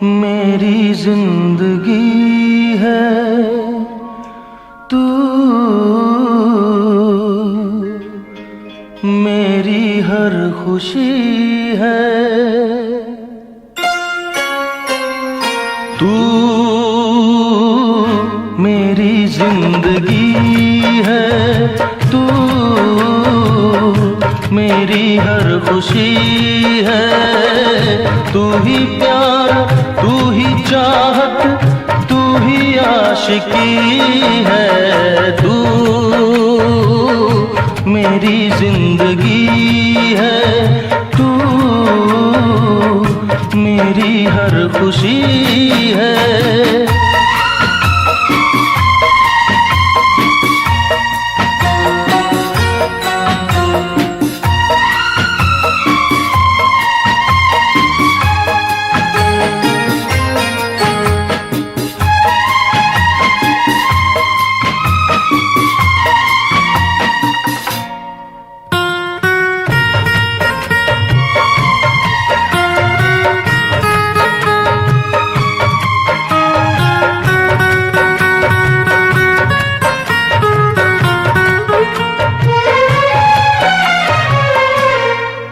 मेरी जिंदगी है तू, मेरी हर खुशी है तू, मेरी जिंदगी है तू, मेरी हर खुशी है। तू ही प्यार, तू ही चाहत, तू ही आशिकी है। तू मेरी जिंदगी है तू, मेरी हर खुशी है।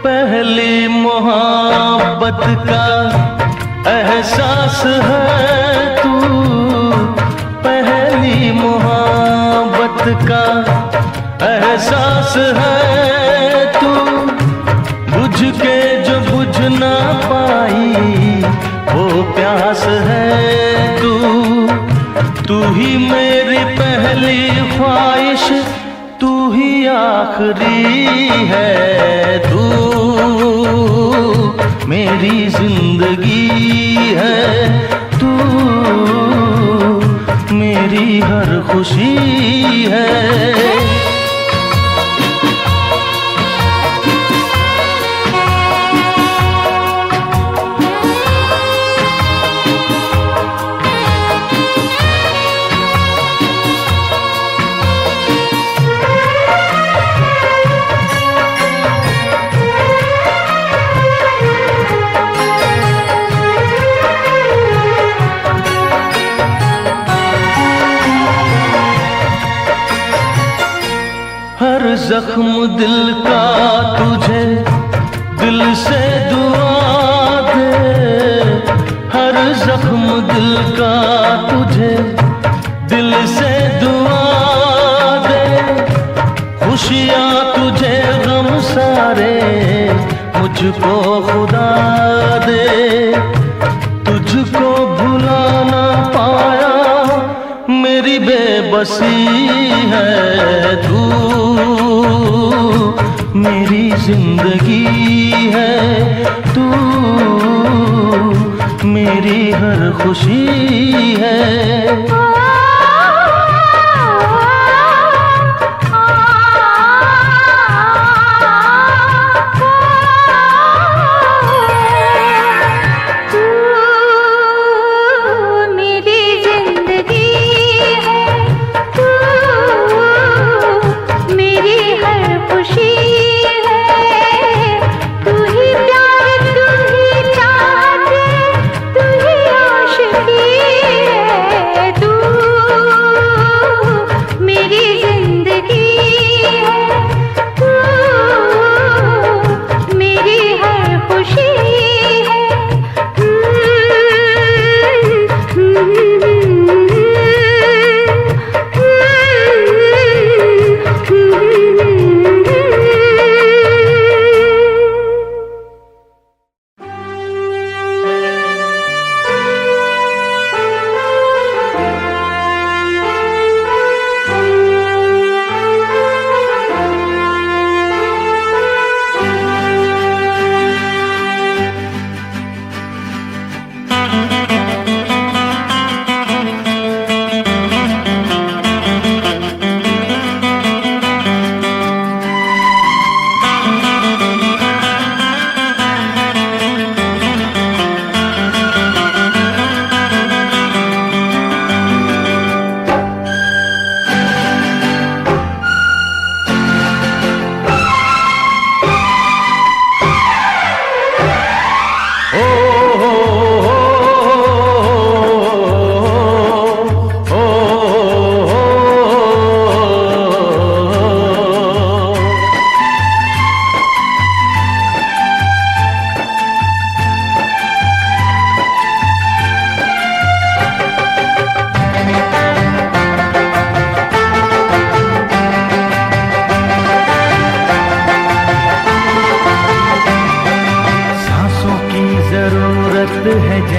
पहली मोहब्बत का एहसास है तू, पहली मोहब्बत का एहसास है तू। बुझ के जो बुझ ना पाई वो प्यास है तू। तू ही मेरी पहली ख्वाहिश, तू ही आखिरी है। तू मेरी जिंदगी है तू, मेरी हर खुशी है। हर जख्म दिल का तुझे दिल से दुआ दे, हर जख्म दिल का तुझे दिल से दुआ दे। खुशियाँ तुझे गम सारे मुझको खुदा दे। तुझको भुला ना पाया मेरी बेबसी है। तू मेरी जिंदगी है तू, मेरी हर खुशी है। तू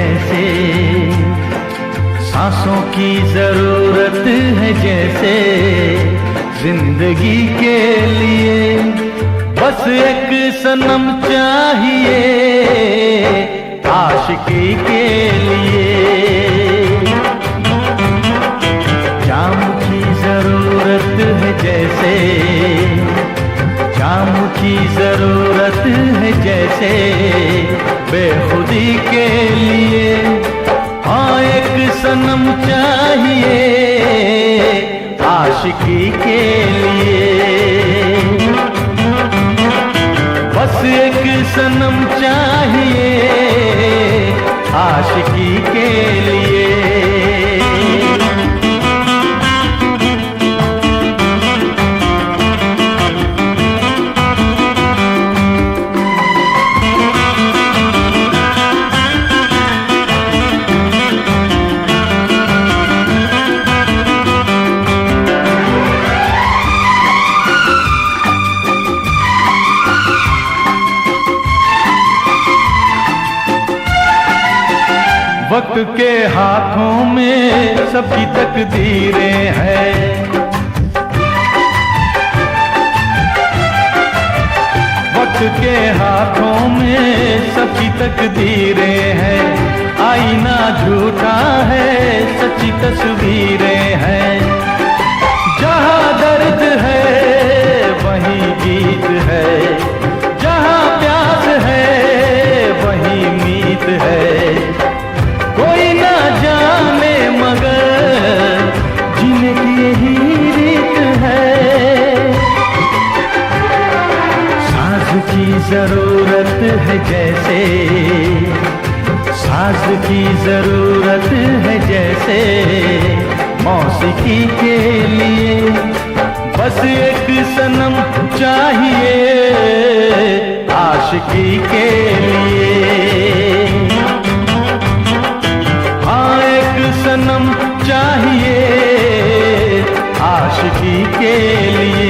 जैसे, सांसों की जरूरत है जैसे जिंदगी के लिए। बस एक सनम चाहिए आशिकी के लिए। जाम की जरूरत है जैसे, जाम की जरूरत है जैसे बेखुदी के लिए। हाँ एक सनम चाहिए आशिकी के लिए। बस एक सनम चाहिए आशिकी के लिए। वक्त के हाथों में सबकी तकदीरें हैं। वक्त के हाथों में सबकी तकदीरें हैं। आईना झूठा है सच्ची तस्वीरें हैं। जहाँ दर्द है वहीं गीत है, जहाँ प्यास है वहीं मीत है। कोई ना जाने मगर जीने की यही रीत है। साज की जरूरत है जैसे, साज की जरूरत है जैसे मौसीकी के लिए। बस एक सनम चाहिए आशिकी के लिए। सनम चाहिए आशिकी के लिए।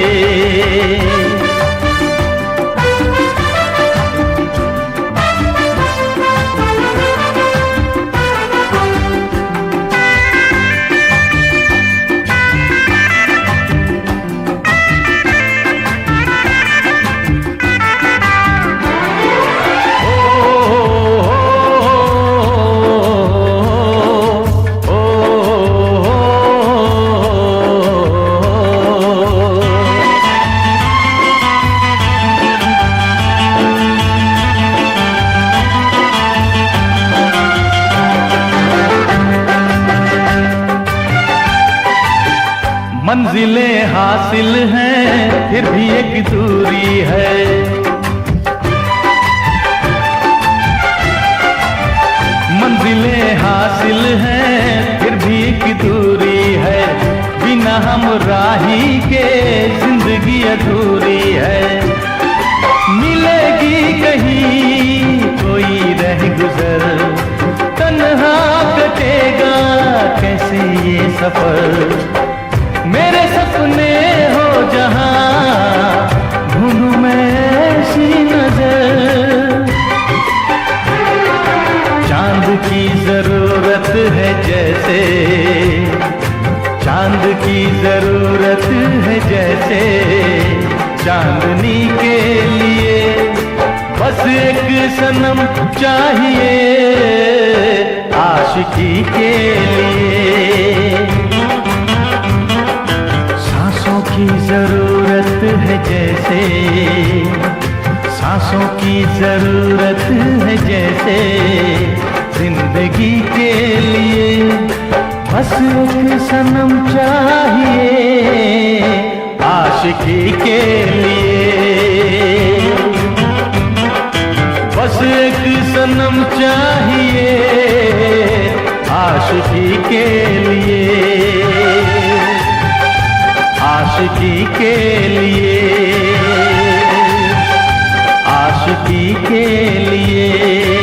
मंजिलें हासिल हैं फिर भी एक दूरी है। मंजिलें हासिल हैं फिर भी एक दूरी है। बिना हमराही के जिंदगी अधूरी है। मिलेगी कहीं कोई रह गुजर, तन्हा कटेगा कैसे ये सफर। मेरे सपने हो जहां ढूंढूं मैं ऐसी नजर। चांद की जरूरत है जैसे, चांद की जरूरत है जैसे चांदनी के लिए। बस एक सनम चाहिए आशिकी के लिए। सांसों की जरूरत है जैसे, सांसों की जरूरत है जैसे जिंदगी के लिए। बस एक सनम चाहिए आशिकी के लिए। बस एक सनम चाहिए आशिकी के लिए। आशिकी के लिए, आशिकी के लिए,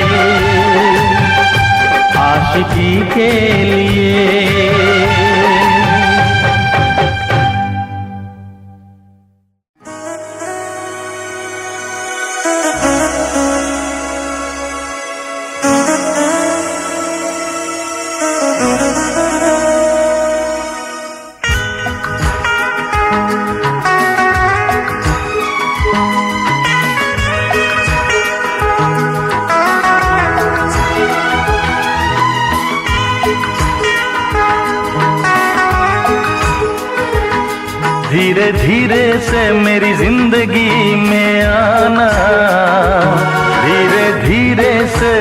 आशिकी के लिए। धीरे धीरे से मेरी जिंदगी में आना, धीरे धीरे से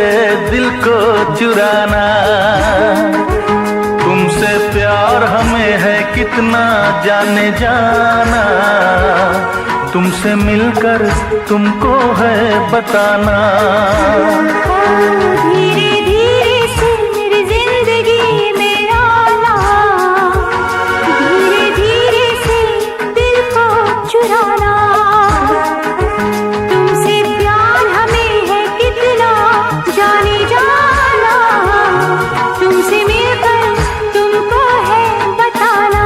दिल को चुराना। तुमसे प्यार हमें है कितना जाने जाना, तुमसे मिलकर तुमको है बताना। धीरे धीरे से मेरी जिंदगी में आना, धीरे धीरे से दिल को चुराना। तुमसे प्यार हमें है कितना जाने जाना, तुमसे मिलकर तुमको है बताना।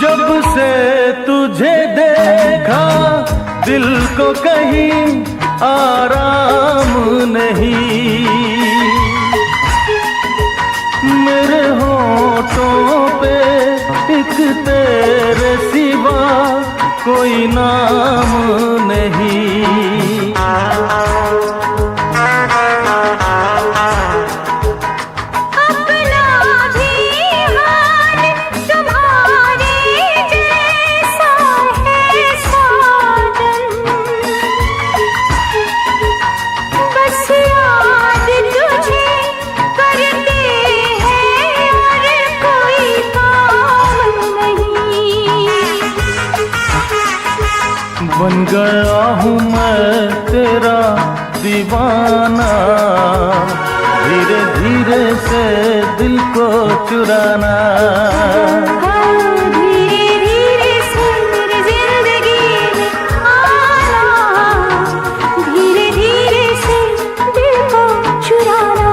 जब से तुझे देखा दिल को कहीं आराम नहीं, मेरे होठों पे एक तेरे सिवा कोई नाम नहीं। बन गया हूँ मैं तेरा दीवाना, धीरे धीरे से दिल को चुराना। धीरे धीरे से मेरी जिंदगी में आना, धीरे धीरे से दिल को चुराना।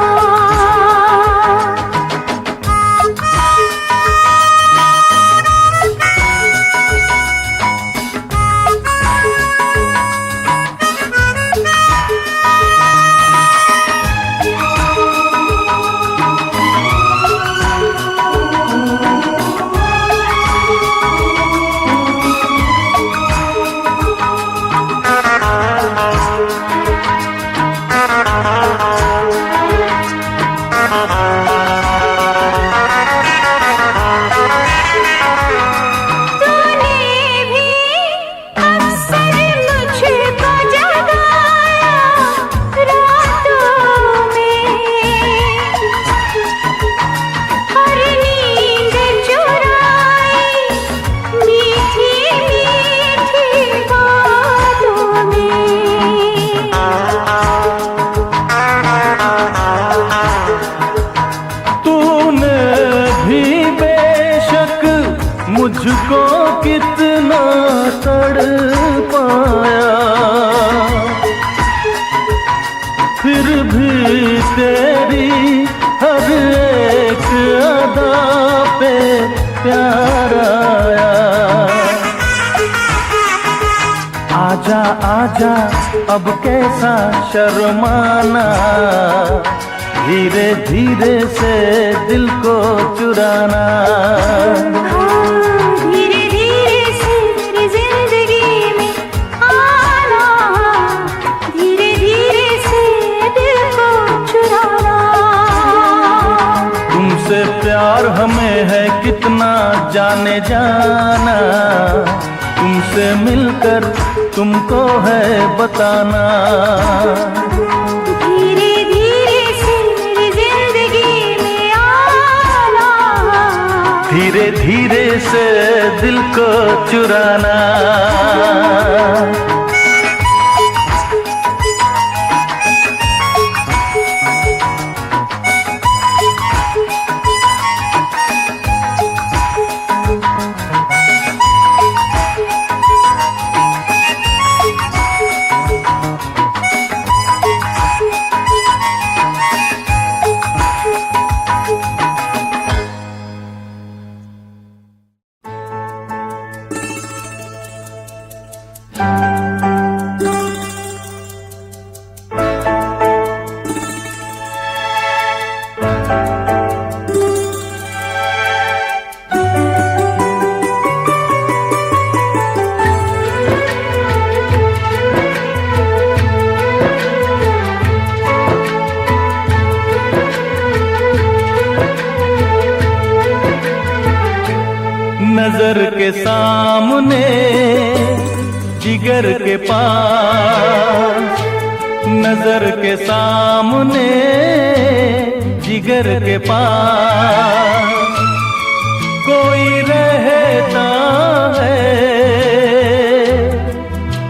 मुझको कितना तड़पाया, फिर भी तेरी हर एक अदा पे प्यार आया। आजा आजा अब कैसा शर्माना, धीरे धीरे से दिल को चुराना। धीरे धीरे से मेरी जिंदगी में आना, धीरे धीरे से दिल को चुराना। तुमसे प्यार हमें है कितना जाने जाना, तुमसे मिलकर तुमको है बताना। धीरे धीरे से मेरी जिंदगी में आना, धीरे धीरे से दिल को चुराना। नजर के सामने जिगर के पास, नजर के सामने जिगर के पास कोई रहता है,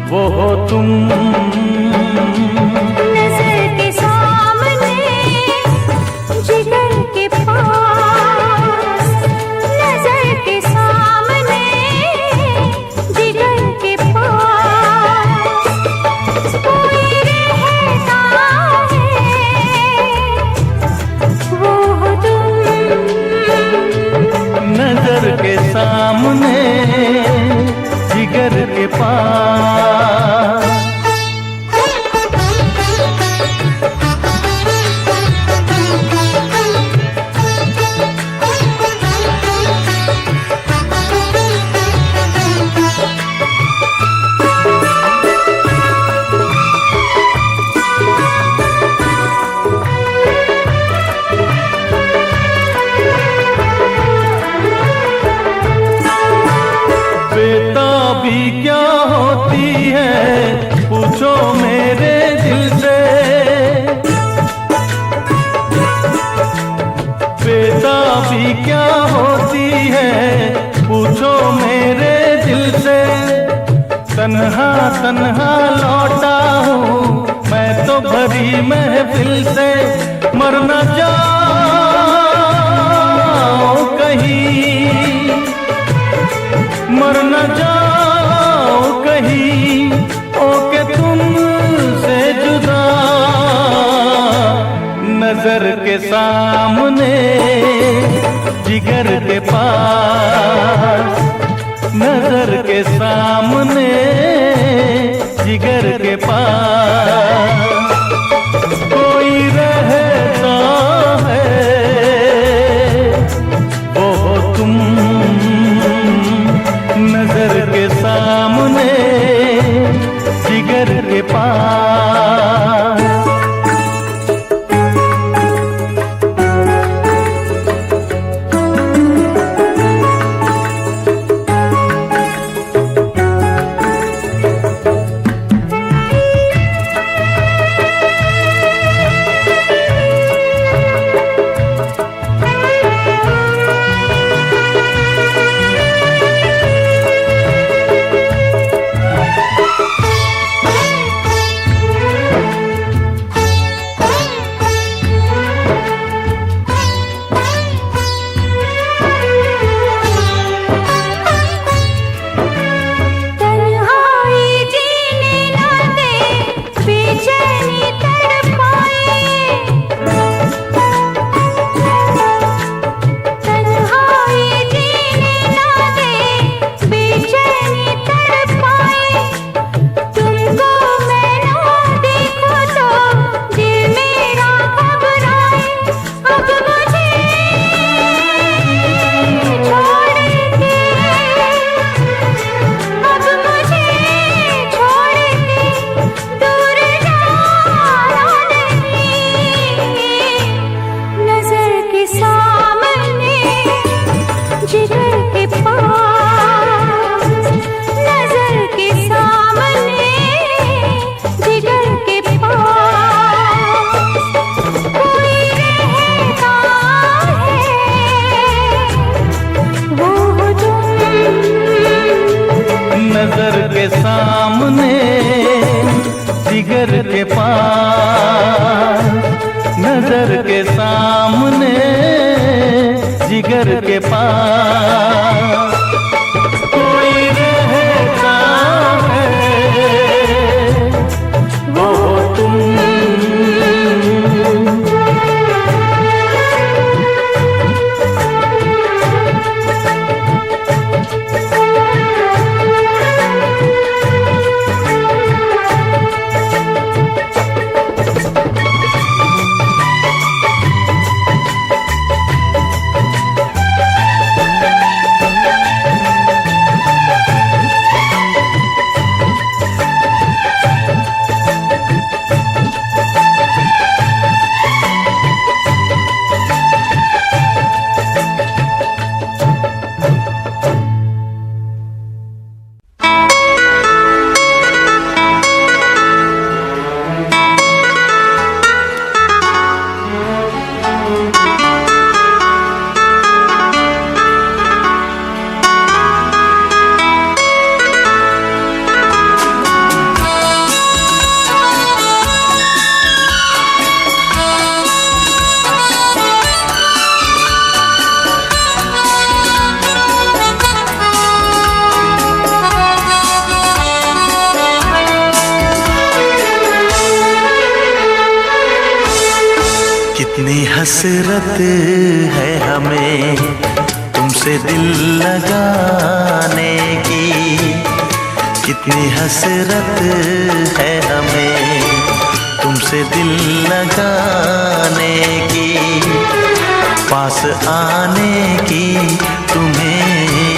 वो हो तुम। नजर के सामने जिगर के पास, नजर के सामने जिगर के पास कोई रहता है, वो हो तुम। नजर के सामने जिगर के पास। बेताबी क्या होती है पूछो मेरे दिल से, बेताबी क्या होती है पूछो मेरे दिल से। तन्हा तन्हा लौटा हूँ मैं तो भरी महफिल से, मर न जाओ कहीं, मर न जाओ कहीं, ओके तुमसे जुदा। नजर के सामने जिगर के पास, नजर के सामने जिगर के पास कोई रहता है, वो हो तुम। नजर के सामने जिगर के पास। नजर के सामने जिगर के पास, नजर के सामने जिगर के पास कोई रहता है, वो तुम। हसरत है हमें तुमसे दिल लगाने की, कितनी हसरत है हमें तुमसे दिल लगाने की, पास आने की, तुम्हें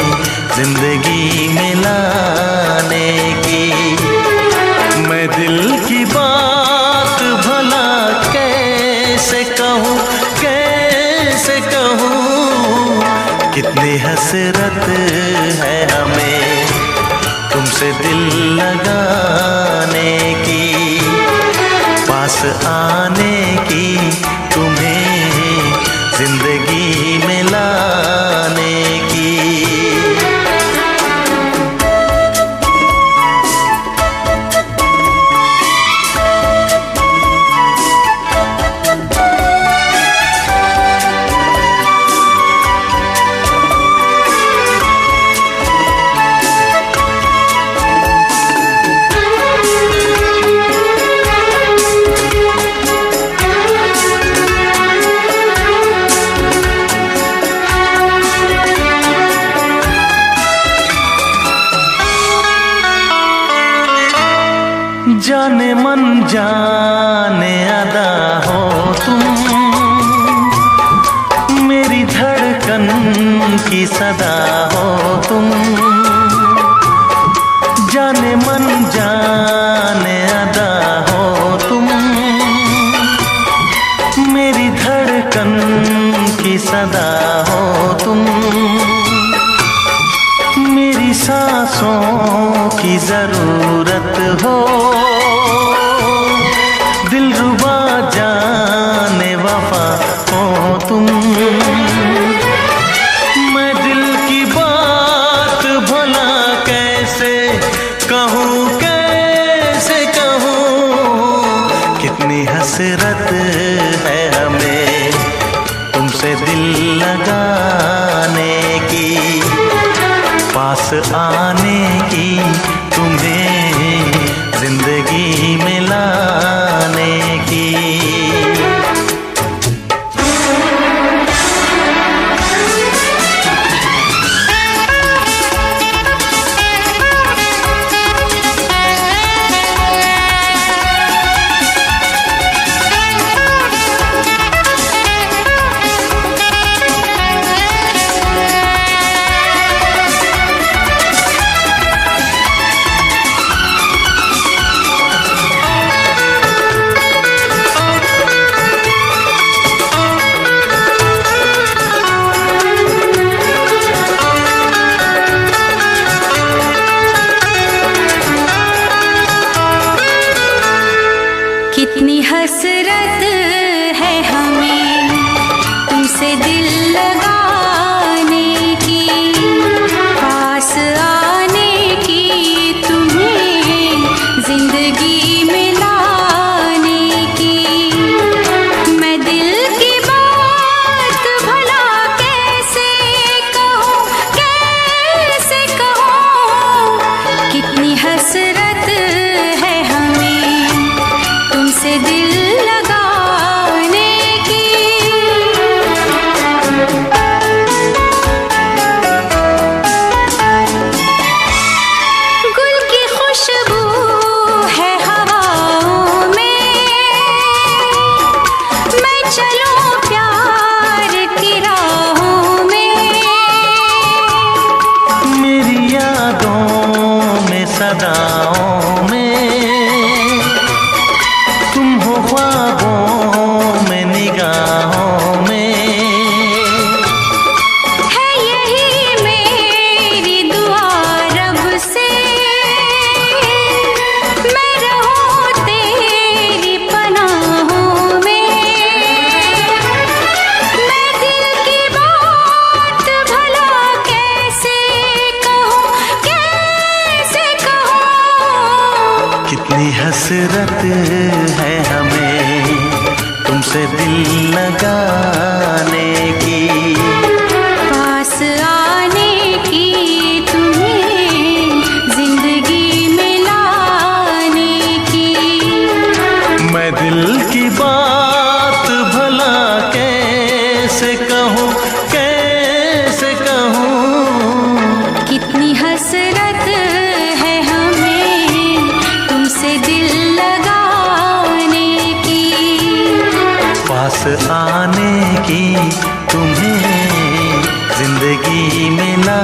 जिंदगी में लाने की। मैं दिल की बात भला कैसे कहूँ, कैसे कहूँ, कितनी हसरत है हमें तुमसे दिल लगाने की, पास आने की, तुम्हें जिंदगी में लाने की। जाने मन जाने अदा हो तुम, मेरी धड़कन की सदा हो तुम। जाने मन जाने अदा हो तुम, मेरी धड़कन की सदा हो तुम। मेरी सांसों की जरूरत हो, दिलरुबा जाने वफा हो तुम। मैं दिल की बात भला कैसे कहूँ, कैसे कहूँ, कितनी हसरत है हमें तुमसे दिल लगाने की, पास आने की, तुम्हें जिंदगी में लाने की। कितनी हसरत है हमें तुमसे दिल लगाने की, पास आने की, तुम्हें जिंदगी में लाने की। मैं दिल की बात भला कैसे कहूँ, कैसे कहूँ, कितनी हसरत है हमें तुमसे दिल लगाने की। गुल की खुशबू है हवाओं में, मैं चलूं प्यार की राहों में। मेरी यादों में सदाओं में, तुम हो ख्वाबों में निगाहों में। है यही मेरी दुआ रब से, मैं रहूं तेरी पनाहों में। मैं दिल की बात भला कैसे कहूँ, कैसे कहूँ, कितनी हसरत है हमें तुमसे दिल लगाने की, पास आने की, तुम्हें जिंदगी में लाने की। मैं दिल की बात भला कैसे कैसे कहूँ कैसे कहूँ। कितनी हसरत है हमें तुमसे दिल लगाने की, पास आने की, तुम्हें जिंदगी में ला